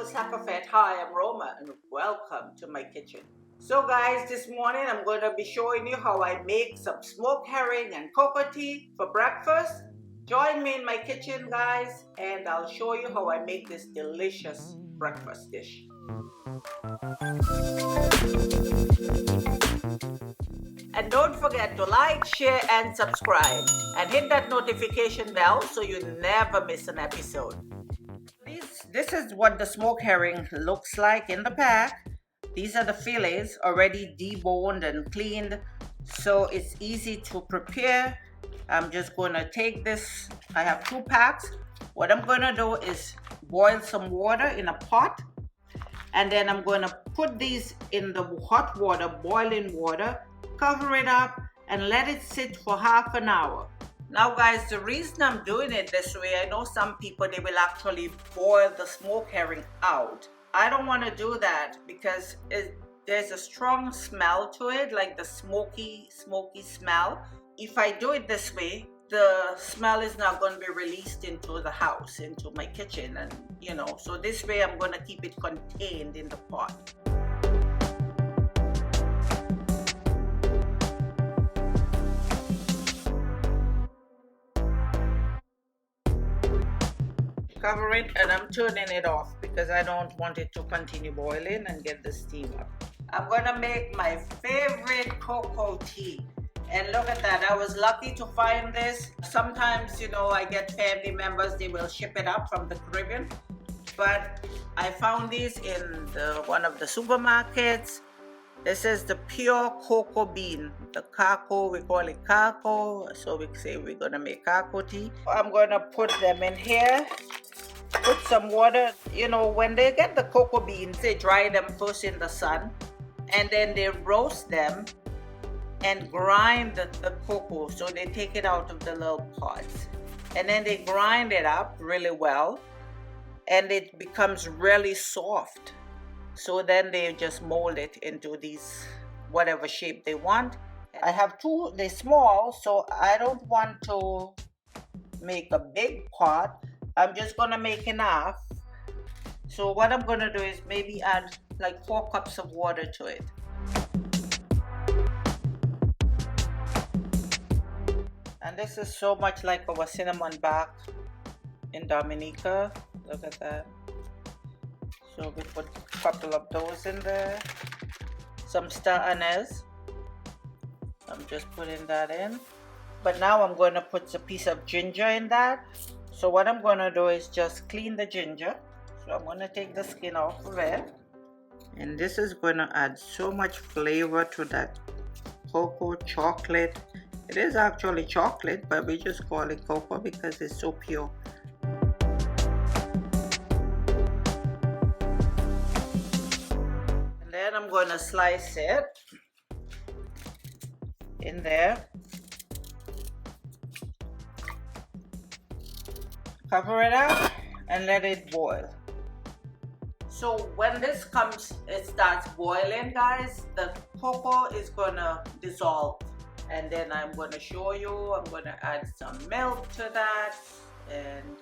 Sakafete. Hi, I'm Roma and welcome to my kitchen. So guys, this morning I'm going to be showing you how I make some smoked herring and cocoa tea for breakfast. Join me in my kitchen guys and I'll show you how I make this delicious breakfast dish. And don't forget to like, share and subscribe and hit that notification bell so you never miss an episode. This is what the smoked herring looks like in the pack. These are the fillets already deboned and cleaned, so it's easy to prepare. I'm just going to take this. I have 2 packs. What I'm going to do is boil some water in a pot, and then I'm going to put these in the hot water, boiling water, cover it up and let it sit for half an hour. Now guys, the reason I'm doing it this way, I know some people, they will actually boil the smoked herring out. I don't want to do that because there's a strong smell to it, like the smoky smell. If I do it this way, the smell is not going to be released into the house, into my kitchen, and so this way I'm going to keep it contained in the pot. Cover it and I'm turning it off because I don't want it to continue boiling and get the steam up. I'm gonna make my favorite cocoa tea, and look at that, I was lucky to find this. Sometimes I get family members, they will ship it up from the Caribbean, but I found these in one of the supermarkets. This is the pure cocoa bean, the kako, we call it kako, so we say we're gonna make kako tea. I'm gonna put them in here, put some water. When they get the cocoa beans, they dry them first in the sun, and then they roast them and grind the cocoa, so they take it out of the little pods, and then they grind it up really well, and it becomes really soft. So then they just mold it into these whatever shape they want. I have 2, they're small, so I don't want to make a big pot. I'm just gonna make enough. So what I'm gonna do is maybe add like 4 cups of water to it. And this is so much like our cinnamon back in Dominica. Look at that. So we put a couple of those in there. Some star anise. I'm just putting that in. But now I'm going to put a piece of ginger in that. So what I'm going to do is just clean the ginger. So I'm going to take the skin off of it. And this is going to add so much flavor to that cocoa chocolate. It is actually chocolate, but we just call it cocoa because it's so pure. I'm going to slice it in there, cover it up and let it boil. So when this it starts boiling guys, the cocoa is going to dissolve, and then I'm going to show you, I'm going to add some milk to that, and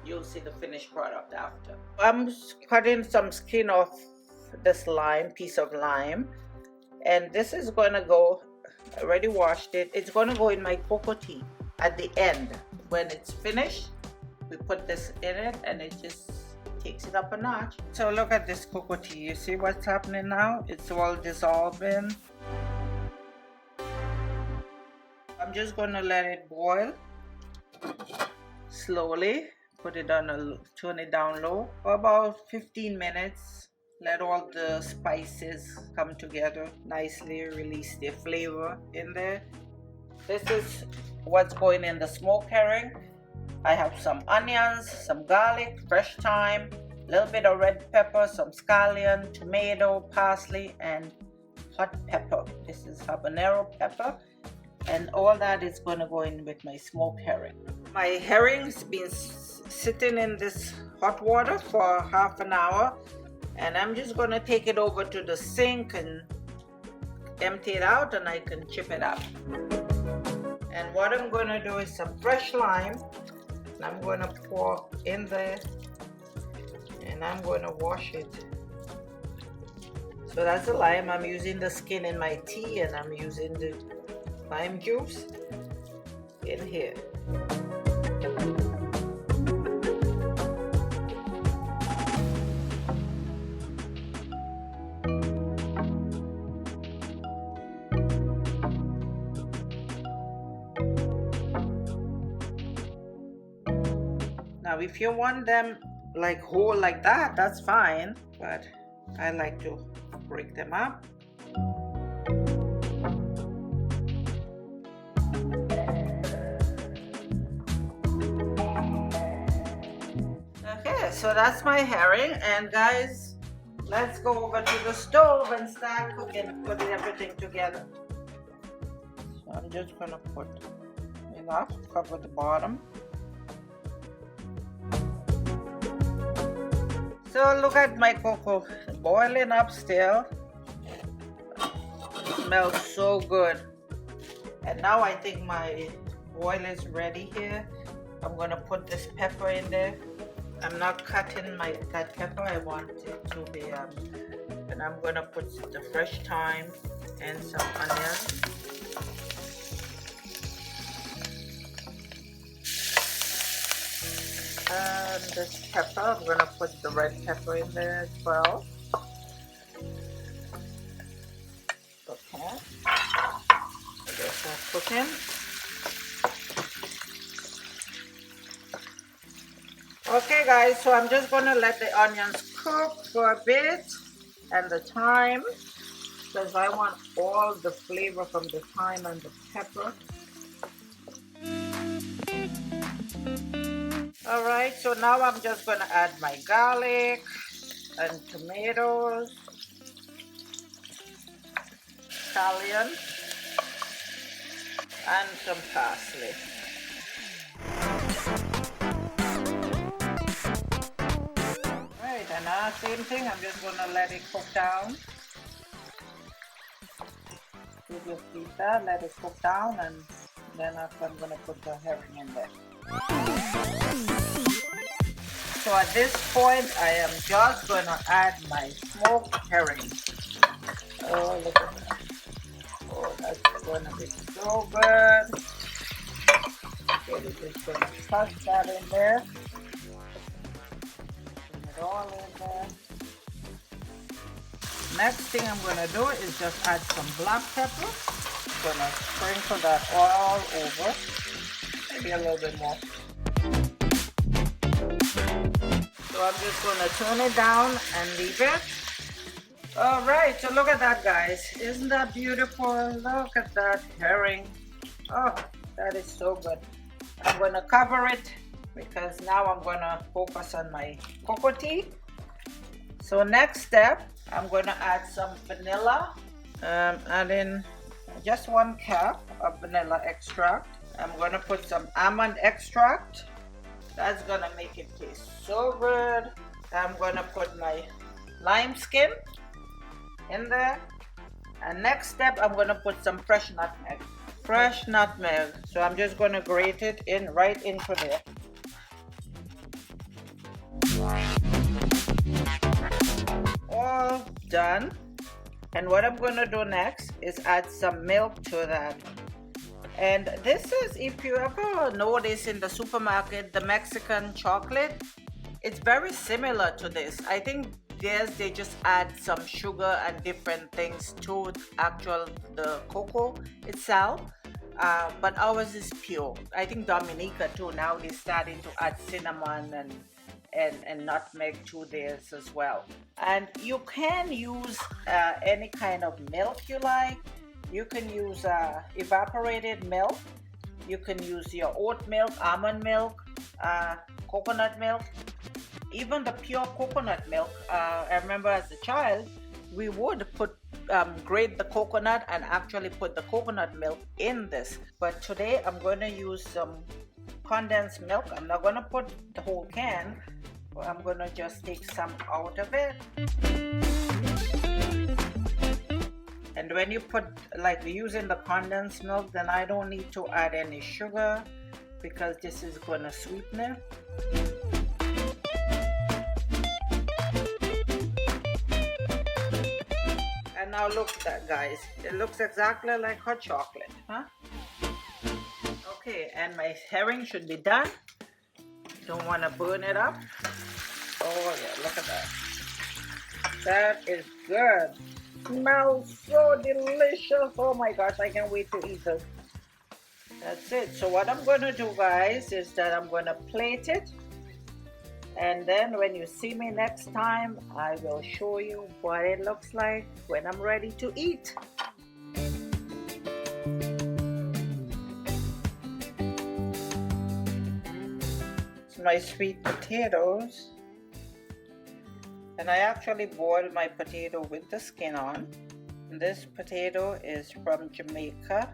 you'll see the finished product after. I'm cutting some skin off this piece of lime, and this is going to go, I already washed it, it's going to go in my cocoa tea at the end. When it's finished, we put this in it and it just takes it up a notch. So look at this cocoa tea, you see what's happening now? It's all dissolving. I'm just going to let it boil slowly, put it on turn it down low for about 15 minutes. Let all the spices come together nicely, release their flavor in there. This is what's going in the smoked herring. I have some onions, some garlic, fresh thyme, a little bit of red pepper, some scallion, tomato, parsley, and hot pepper. This is habanero pepper. And all that is going to go in with my smoked herring. My herring's been sitting in this hot water for half an hour. And I'm just going to take it over to the sink and empty it out, and I can chip it up. And what I'm going to do is some fresh lime, and I'm going to pour in there, and and I'm going to wash it. So that's the lime. I'm using the skin in my tea, and I'm using the lime juice in here. Now if you want them like whole like that, that's fine, but I like to break them up. Okay, so that's my herring, and guys, let's go over to the stove and start cooking, putting everything together. So I'm just gonna put enough, cover the bottom. So look at my cocoa boiling up still. It smells so good. And now I think my oil is ready here. I'm gonna put this pepper in there. I'm not cutting that pepper. I want it to be and I'm gonna put the fresh thyme and some onions. And this pepper, I'm gonna put the red pepper in there as well. Okay. So this is cooking. Okay guys, so I'm just gonna let the onions cook for a bit and the thyme, because I want all the flavor from the thyme and the pepper. Alright, so now I'm just going to add my garlic and tomatoes, scallion, and some parsley. Alright, and now same thing, I'm just going to let it cook down. So just leave that, let it cook down, and then after I'm going to put the herring in there. So at this point, I am just going to add my smoked herring. Oh, look at that. Oh, that's going to be so good. So we're just going to toss that in there. Put it all in there. Next thing I'm going to do is just add some black pepper. I'm going to sprinkle that all over. Maybe a little bit more. So I'm just going to turn it down and leave it. Alright, so look at that guys. Isn't that beautiful? Look at that herring. Oh, that is so good. I'm going to cover it because now I'm going to focus on my cocoa tea. So next step, I'm going to add some vanilla. Add in just 1 cup of vanilla extract. I'm going to put some almond extract. That's going to make it taste so good. I'm going to put my lime skin in there. And next step, I'm going to put some fresh nutmeg. Fresh nutmeg. So I'm just going to grate it in right into there. All done. And what I'm going to do next is add some milk to that. And this is, if you ever notice in the supermarket, the Mexican chocolate, it's very similar to this. I think they just add some sugar and different things to the cocoa itself. But ours is pure. I think Dominica too, now they're starting to add cinnamon and nutmeg to theirs as well. And you can use any kind of milk you like. You can use evaporated milk. You can use your oat milk, almond milk, coconut milk, even the pure coconut milk. I remember as a child, we would grate the coconut and actually put the coconut milk in this. But today I'm going to use some condensed milk. I'm not going to put the whole can. I'm going to just take some out of it. And when you put, like using the condensed milk, then I don't need to add any sugar because this is going to sweeten it. now look at that, guys. It looks exactly like hot chocolate, huh? Okay, and my herring should be done. Don't want to burn it up. Oh yeah, look at that. That is good. Smells so delicious. Oh my gosh, I can't wait to eat it. That's it. So what I'm going to do, guys, is that I'm going to plate it. And then when you see me next time, I will show you what it looks like when I'm ready to eat. It's my sweet potatoes. And I actually boiled my potato with the skin on. And this potato is from Jamaica.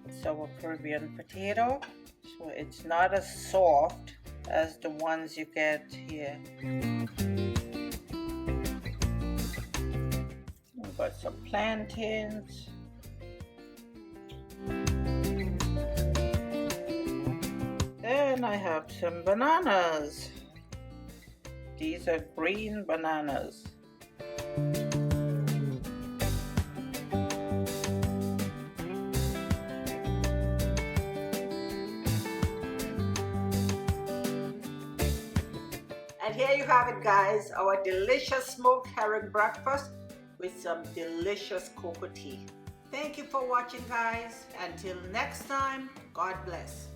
It's our Caribbean potato. So it's not as soft as the ones you get here. We've got some plantains. Then I have some bananas. These are green bananas. And here you have it, guys, our delicious smoked herring breakfast with some delicious cocoa tea. Thank you for watching, guys. Until next time, God bless.